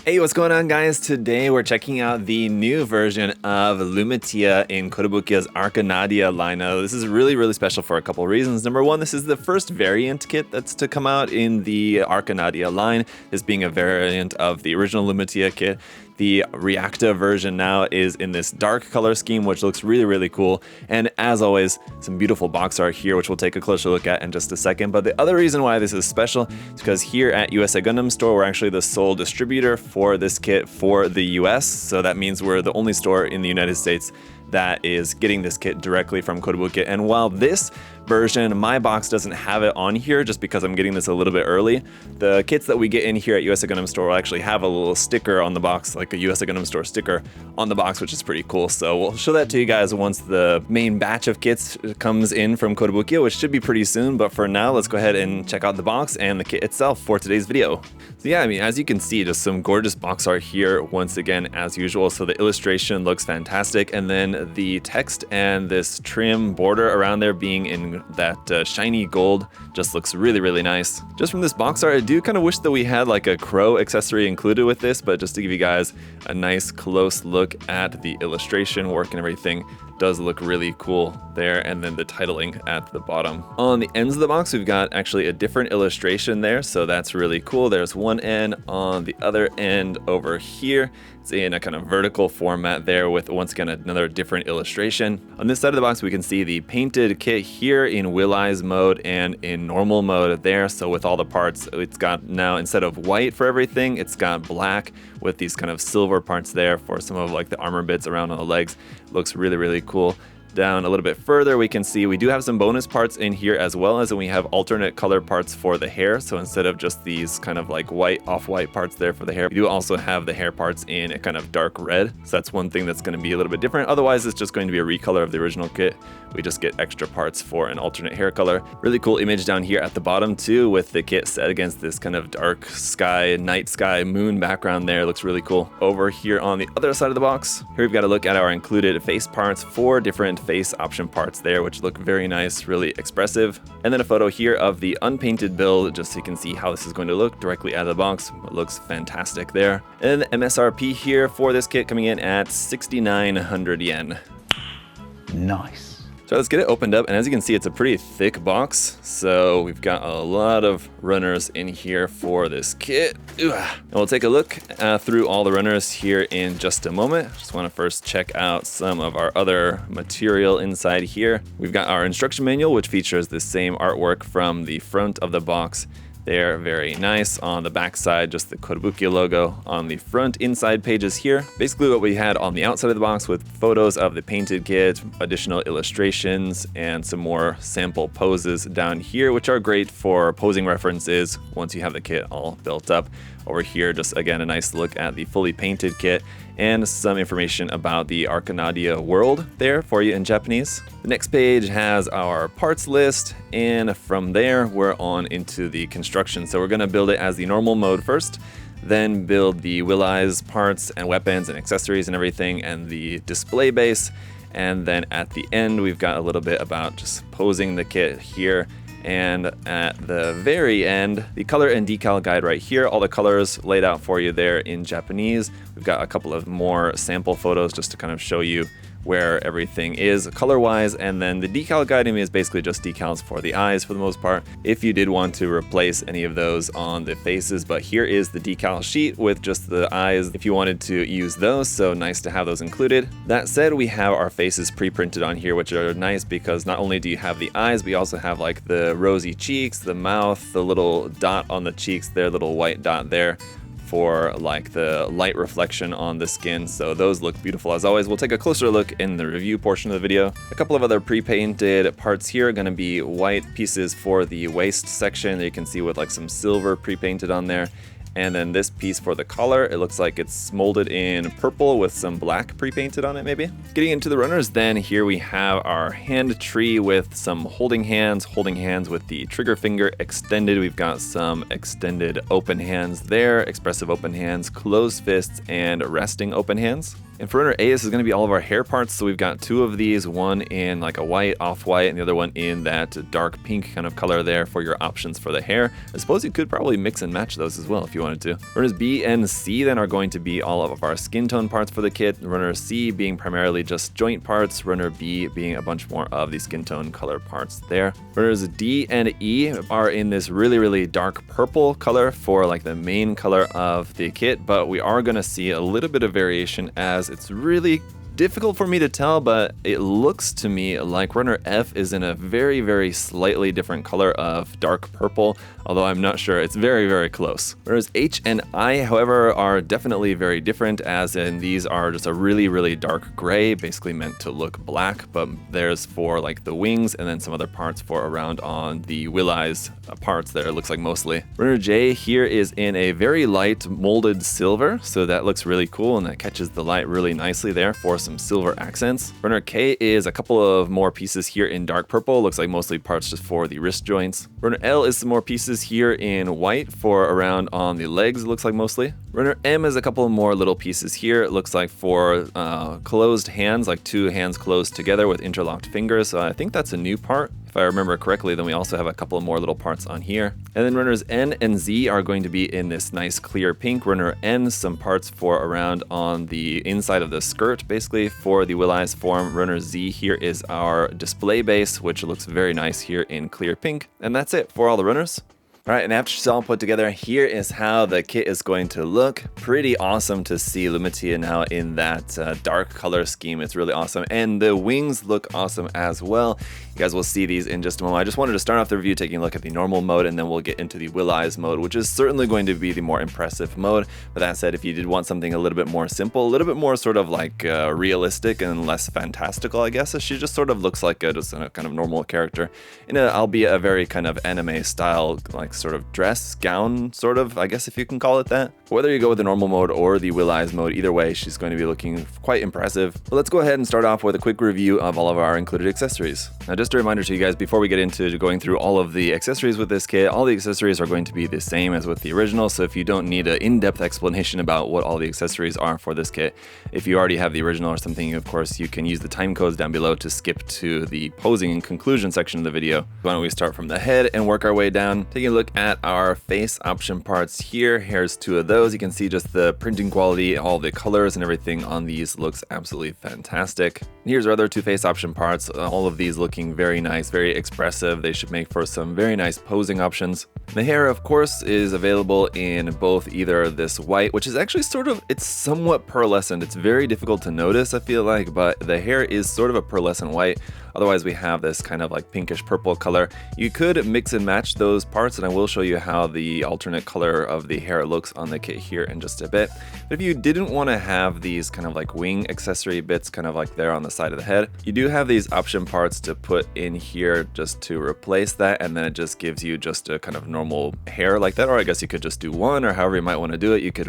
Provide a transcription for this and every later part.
Hey, what's going on, guys? Today we're checking out the new version of Lumitea in Kotobukiya's Arca Nadea line. Now, this is really special for a couple of reasons. Number one, this is the first variant kit that's to come out in the Arca Nadea line, this being a variant of the original Lumitea kit. The ReACT-A version now is in this dark color scheme, which looks really cool. And as always, some beautiful box art here, which we'll take a closer look at in just a second. But the other reason why this is special is because here at USA Gundam Store, we're actually the sole distributor for this kit for the US. So that means we're the only store in the United States that is getting this kit directly from Kotobukiya. And while this version, my box doesn't have it on here just because I'm getting this a little bit early, the kits that we get in here at USA Gundam Store will actually have a little sticker on the box, like a USA Gundam Store sticker on the box, which is pretty cool. So we'll show that to you guys once the main batch of kits comes in from Kotobukiya, which should be pretty soon. But for now, let's go ahead and check out the box and the kit itself for today's video. So yeah, I mean, as you can see, just some gorgeous box art here once again, as usual. So the illustration looks fantastic, and then the text and this trim border around there being in that shiny gold just looks really nice. Just from this box art, I do kind of wish that we had like a crow accessory included with this, but just to give you guys a nice close look at the illustration work and everything, does look really cool there, and then the titling at the bottom. On the ends of the box, we've got actually a different illustration there, so that's really cool. There's one end. On the other end over here, it's in a kind of vertical format there with, once again, another different illustration. On this side of the box, we can see the painted kit here in Will Eyes mode and in normal mode there. So with all the parts, it's got now, instead of white for everything, it's got black with these kind of silver parts there for some of like the armor bits around on the legs. Looks really cool. Down a little bit further, we can see we do have some bonus parts in here, as well as we have alternate color parts for the hair. So instead of just these kind of like white, off-white parts there for the hair, we do also have the hair parts in a kind of dark red. So that's one thing that's going to be a little bit different. Otherwise, it's just going to be a recolor of the original kit. We just get extra parts for an alternate hair color. Really cool image down here at the bottom too, with the kit set against this kind of dark sky, night sky, moon background there. Looks really cool. Over here on the other side of the box, here we've got a look at our included face parts, 4 different face option parts there, which look very nice, really expressive. And then a photo here of the unpainted build, just so you can see how this is going to look directly out of the box. It looks fantastic there. And then the MSRP here for this kit coming in at 6,900 yen. Nice. So let's get it opened up, and as you can see, it's a pretty thick box. So we've got a lot of runners in here for this kit. And we'll take a look through all the runners here in just a moment. Just want to first check out some of our other material inside here. We've got our instruction manual, which features the same artwork from the front of the box. They're very nice. On the back side, just the Kotobukiya logo. On the front inside pages here, basically what we had on the outside of the box, with photos of the painted kit, additional illustrations, and some more sample poses down here, which are great for posing references once you have the kit all built up. Over here, just again, a nice look at the fully painted kit and some information about the Arca Nadea world there for you in Japanese. The next page has our parts list, and from there, we're on into the construction. So we're gonna build it as the normal mode first, then build the Will Eyes parts and weapons and accessories and everything, and the display base. And then at the end, we've got a little bit about just posing the kit here. And at the very end, the color and decal guide right here, all the colors laid out for you there in Japanese. We've got a couple of more sample photos just to kind of show you where everything is color-wise, and then the decal guide is basically just decals for the eyes for the most part, if you did want to replace any of those on the faces. But here is the decal sheet with just the eyes if you wanted to use those, so nice to have those included. That said, we have our faces pre-printed on here, which are nice because not only do you have the eyes, we also have like the rosy cheeks, the mouth, the little dot on the cheeks there, little white dot there, for like the light reflection on the skin. So those look beautiful as always. We'll take a closer look in the review portion of the video. A couple of other pre-painted parts here are going to be white pieces for the waist section that you can see with like some silver pre-painted on there. And then this piece for the collar, it looks like it's molded in purple with some black pre-painted on it maybe. Getting into the runners then, here we have our hand tree with some holding hands with the trigger finger extended. We've got some extended open hands there, expressive open hands, closed fists, and resting open hands. And for runner A, this is going to be all of our hair parts. So we've got 2 of these, one in like a white, off-white, and the other one in that dark pink kind of color there for your options for the hair. I suppose you could probably mix and match those as well if you wanted to. Runners B and C then are going to be all of our skin tone parts for the kit. Runner C being primarily just joint parts, runner B being a bunch more of the skin tone color parts there. Runners D and E are in this really dark purple color for like the main color of the kit, but we are going to see a little bit of variation as it's really difficult for me to tell, but it looks to me like runner F is in a very slightly different color of dark purple, although I'm not sure. It's very close. Whereas H and I, however, are definitely very different, as in these are just a really dark gray, basically meant to look black, but there's for like the wings and then some other parts for around on the will eyes parts there, it looks like mostly. Runner J here is in a very light molded silver, so that looks really cool and that catches the light really nicely there for some silver accents. Runner K is a couple of more pieces here in dark purple, looks like mostly parts just for the wrist joints. Runner L is some more pieces here in white for around on the legs, looks like mostly. Runner M is a couple of more little pieces here, it looks like for closed hands, like 2 hands closed together with interlocked fingers, so I think that's a new part. If I remember correctly, then we also have a couple of more little parts on here. And then runners N and Z are going to be in this nice clear pink. Runner N, some parts for around on the inside of the skirt, basically for the will eyes form. Runner Z here is our display base, which looks very nice here in clear pink. And that's it for all the runners. All right, and after she's all put together, here is how the kit is going to look. Pretty awesome to see Lumitea now in that dark color scheme. It's really awesome. And the wings look awesome as well. You guys will see these in just a moment. I just wanted to start off the review taking a look at the normal mode, and then we'll get into the will eyes mode, which is certainly going to be the more impressive mode. But that said, if you did want something a little bit more simple, a little bit more sort of like realistic and less fantastical, I guess, she just sort of looks like just a kind of normal character in a, albeit a very kind of anime style, like sort of dress, gown, sort of, I guess if you can call it that. Whether you go with the normal mode or the will eyes mode, either way, she's going to be looking quite impressive. But let's go ahead and start off with a quick review of all of our included accessories. Now, just a reminder to you guys, before we get into going through all of the accessories with this kit, all the accessories are going to be the same as with the original, so if you don't need an in-depth explanation about what all the accessories are for this kit, if you already have the original or something, of course, you can use the time codes down below to skip to the posing and conclusion section of the video. Why don't we start from the head and work our way down, taking a look at our face option parts here. Here's 2 of those. You can see just the printing quality, all the colors and everything on these looks absolutely fantastic. And here's our other 2 face option parts, all of these looking very nice, very expressive. They should make for some very nice posing options. The hair, of course, is available in both either this white, which is actually sort of, it's somewhat pearlescent. It's very difficult to notice, I feel like, but the hair is sort of a pearlescent white. Otherwise, we have this kind of like pinkish purple color. You could mix and match those parts, and I will show you how the alternate color of the hair looks on the kit here in just a bit. But if you didn't want to have these kind of like wing accessory bits kind of like there on the side of the head, you do have these option parts to put in here just to replace that, and then it just gives you just a kind of normal hair like that, or I guess you could just do one, or however you might want to do it. You could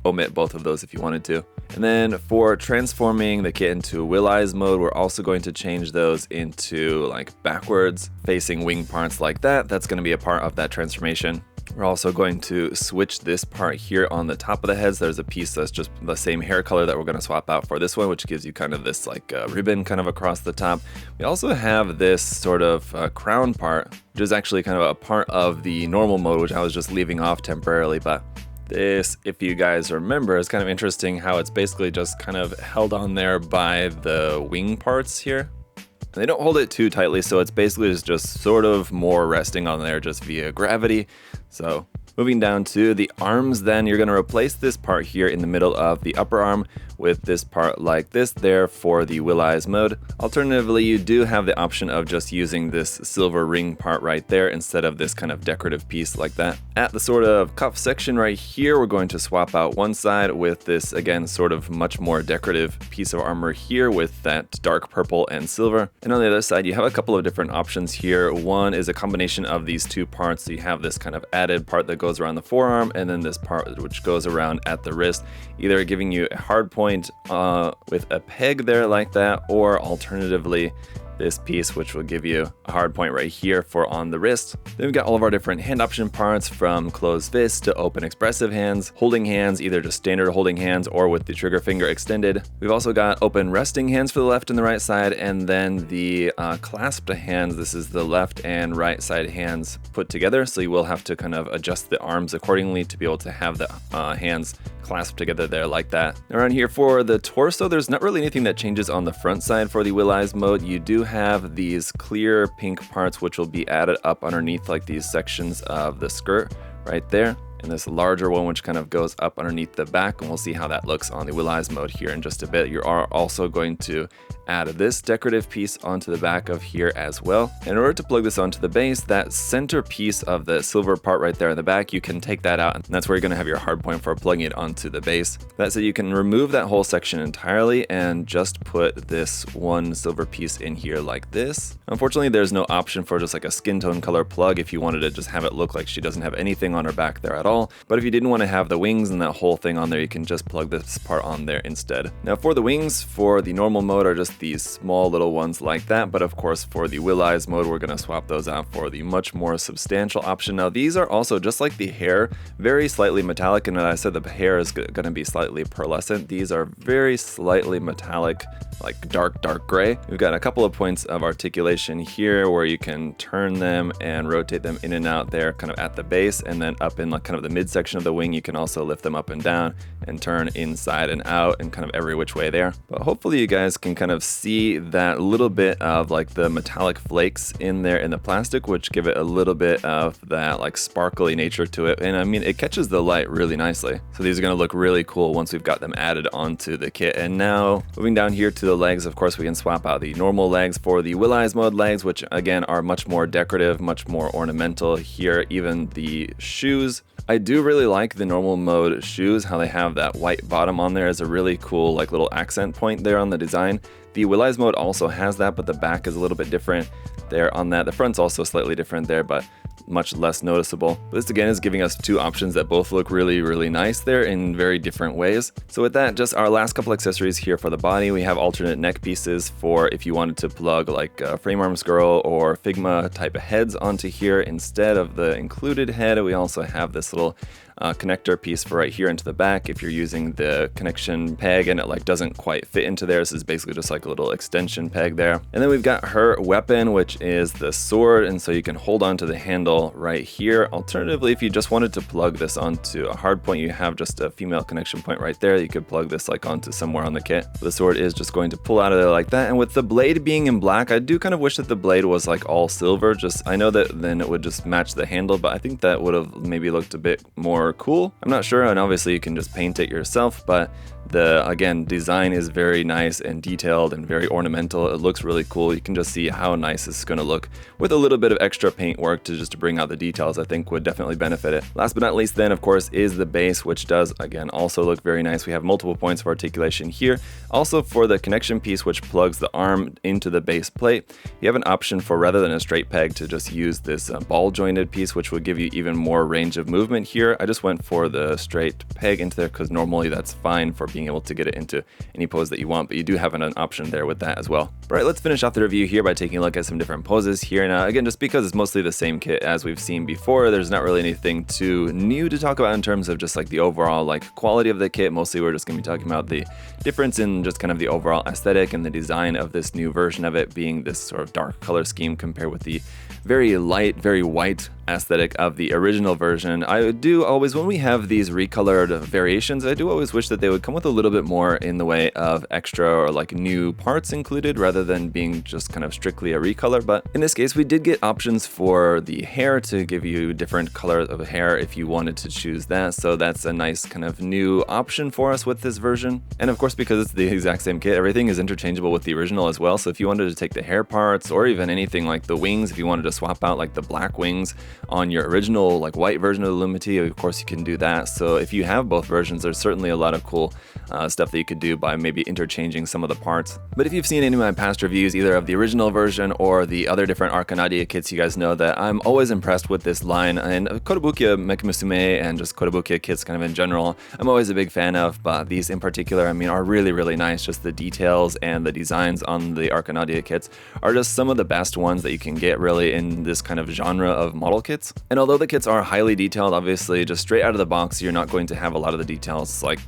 omit both of those if you wanted to. And then for transforming the kit into will eyes mode, we're also going to change those into like backwards facing wing parts like that. That's going to be a part of that transformation. We're also going to switch this part here on the top of the heads. There's a piece that's just the same hair color that we're going to swap out for this one, which gives you kind of this like ribbon kind of across the top. We also have this sort of crown part, which is actually kind of a part of the normal mode, which I was just leaving off temporarily, but this, if you guys remember, is kind of interesting how it's basically just kind of held on there by the wing parts here. And they don't hold it too tightly, so it's basically just sort of more resting on there just via gravity. So moving down to the arms, then you're going to replace this part here in the middle of the upper arm with this part like this there for the will eyes mode. Alternatively, you do have the option of just using this silver ring part right there instead of this kind of decorative piece like that. At the sort of cuff section right here, we're going to swap out one side with this, again, sort of much more decorative piece of armor here with that dark purple and silver. And on the other side, you have a couple of different options here. One is a combination of these 2 parts. So you have this kind of added part that goes around the forearm, and then this part which goes around at the wrist, either giving you a hard point with a peg there like that, or alternatively this piece, which will give you a hard point right here for on the wrist. Then we've got all of our different hand option parts, from closed fist to open expressive hands, holding hands, either just standard holding hands or with the trigger finger extended. We've also got open resting hands for the left and the right side, and then the clasped hands. This is the left and right side hands put together, so you will have to kind of adjust the arms accordingly to be able to have the hands clasped together there like that. Around here for the torso, there's not really anything that changes on the front side for the Will Eyes mode. You do have these clear pink parts which will be added up underneath like these sections of the skirt right there, and this larger one which kind of goes up underneath the back, and we'll see how that looks on the Will Eyes mode here in just a bit. You are also going to add this decorative piece onto the back of here as well. In order to plug this onto the base, that center piece of the silver part right there in the back, you can take that out, and that's where you're going to have your hard point for plugging it onto the base. That said, you can remove that whole section entirely and just put this one silver piece in here like this. Unfortunately, there's no option for just like a skin tone color plug if you wanted to just have it look like she doesn't have anything on her back there at all. But if you didn't want to have the wings and that whole thing on there, you can just plug this part on there instead. Now for the wings, for the normal mode are just these small little ones like that, but of course for the Will Eyes mode, we're going to swap those out for the much more substantial option. Now these are also, just like the hair, very slightly metallic, and I said the hair is going to be slightly pearlescent. These are very slightly metallic, like dark gray. We've got a couple of points of articulation here where you can turn them and rotate them in and out there kind of at the base, and then up in like kind of the midsection of the wing you can also lift them up and down and turn inside and out and kind of every which way there. But hopefully you guys can kind of see that little bit of like the metallic flakes in there in the plastic, which give it a little bit of that like sparkly nature to it, and I mean it catches the light really nicely. So these are going to look really cool once we've got them added onto the kit. And now moving down here to the legs, of course we can swap out the normal legs for the Will Eyes mode legs, which again are much more decorative, much more ornamental here. Even the shoes, I do really like the normal mode shoes, how they have that white bottom on there is a really cool like little accent point there on the design. The Will Eyes mode also has that, but the back is a little bit different there on that. The front's also slightly different there, but much less noticeable. But this again is giving us two options that both look really nice there in very different ways. So with that, just our last couple accessories here for the body. We have alternate neck pieces for if you wanted to plug like a Frame Arms Girl or Figma type of heads onto here instead of the included head. We also have this little connector piece for right here into the back if you're using the connection peg and it like doesn't quite fit into there. This is basically just like a little extension peg there. And then we've got her weapon, which is the sword, and so you can hold on to the handle right here. Alternatively, if you just wanted to plug this onto a hard point, you have just a female connection point right there. You could plug this like onto somewhere on the kit. The sword is just going to pull out of there like that. And with the blade being in black, I do kind of wish that the blade was like all silver. Just I know that then it would just match the handle, but I think that would have maybe looked a bit more cool. I'm not sure, and obviously you can just paint it yourself, but the again design is very nice and detailed and very ornamental. It looks really cool. You can just see how nice this is going to look with a little bit of extra paint work to bring out the details. I think would definitely benefit it. Last but not least then, of course, is the base, which does again also look very nice. We have multiple points of articulation here. Also for the connection piece, which plugs the arm into the base plate, you have an option for, rather than a straight peg, to just use this ball jointed piece, which would give you even more range of movement here. I just went for the straight peg into there because normally that's fine for being able to get it into any pose that you want, but you do have an option there with that as well. All right, let's finish off the review here by taking a look at some different poses here. Now again, just because it's mostly the same kit as we've seen before, there's not really anything too new to talk about in terms of just like the overall like quality of the kit. Mostly we're just going to be talking about the difference in just kind of the overall aesthetic and the design of this new version of it, being this sort of dark color scheme compared with the very light, very white aesthetic of the original version. I do always, when we have these recolored variations, I do always wish that they would come with a little bit more in the way of extra or like new parts included, rather than being just kind of strictly a recolor. But in this case, we did get options for the hair to give you different colors of hair if you wanted to choose that. So that's a nice kind of new option for us with this version. And of course, because it's the exact same kit, everything is interchangeable with the original as well. So if you wanted to take the hair parts or even anything like the wings, if you wanted to swap out like the black wings on your original like white version of the Lumitea, of course course you can do that. So if you have both versions, there's certainly a lot of cool stuff that you could do by maybe interchanging some of the parts. But if you've seen any of my past reviews, either of the original version or the other different Arca Nadea kits, you guys know that I'm always impressed with this line, and Kotobukiya Mechamusume and just Kotobukiya kits kind of in general, I'm always a big fan of, but these in particular, I mean, are really, really nice. Just the details and the designs on the Arca Nadea kits are just some of the best ones that you can get really in this kind of genre of model kits. And although the kits are highly detailed, obviously just straight out of the box, you're not going to have a lot of the details like,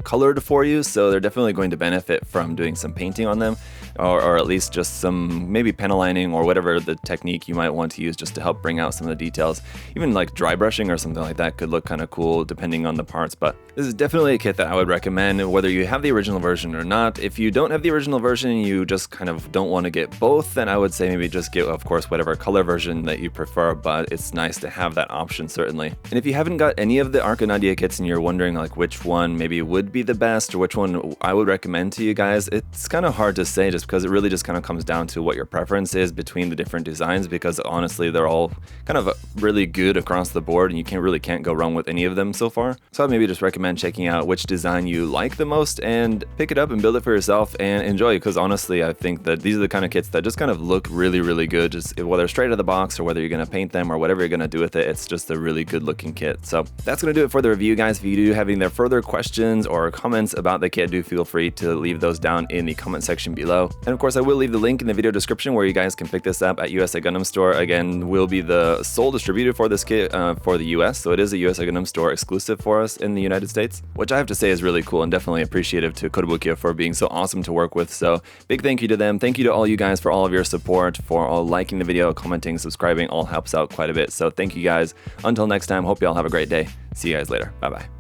colored for you. So they're definitely going to benefit from doing some painting on them, or at least just some maybe panel lining or whatever the technique you might want to use just to help bring out some of the details. Even like dry brushing or something like that could look kind of cool depending on the parts. But this is definitely a kit that I would recommend whether you have the original version or not. If you don't have the original version, you just kind of don't want to get both, then I would say maybe just get, of course, whatever color version that you prefer, but it's nice to have that option certainly. And if you haven't got any of the Arca Nadea kits and you're wondering like which one maybe would be the best or which one I would recommend to you guys, it's kind of hard to say just because it really just kind of comes down to what your preference is between the different designs, because honestly they're all kind of really good across the board and you can't go wrong with any of them so far. So I'd maybe just recommend checking out which design you like the most and pick it up and build it for yourself and enjoy, because honestly I think that these are the kind of kits that just kind of look really, really good, just whether straight out of the box or whether you're going to paint them or whatever you're going to do with it. It's just a really good looking kit. So that's going to do it for the review, guys. If you do have any further questions or comments about the kit, do feel free to leave those down in the comment section below. And of course I will leave the link in the video description where you guys can pick this up at USA Gundam Store. Again, we'll be the sole distributor for this kit for the US, so it is a USA Gundam Store exclusive for us in the United States, which I have to say is really cool and definitely appreciative to Kotobukiya for being so awesome to work with. So big thank you to them. Thank you to all you guys for all of your support, for all liking the video, commenting, subscribing, all helps out quite a bit. So thank you guys. Until next time, hope you all have a great day. See you guys later. Bye bye.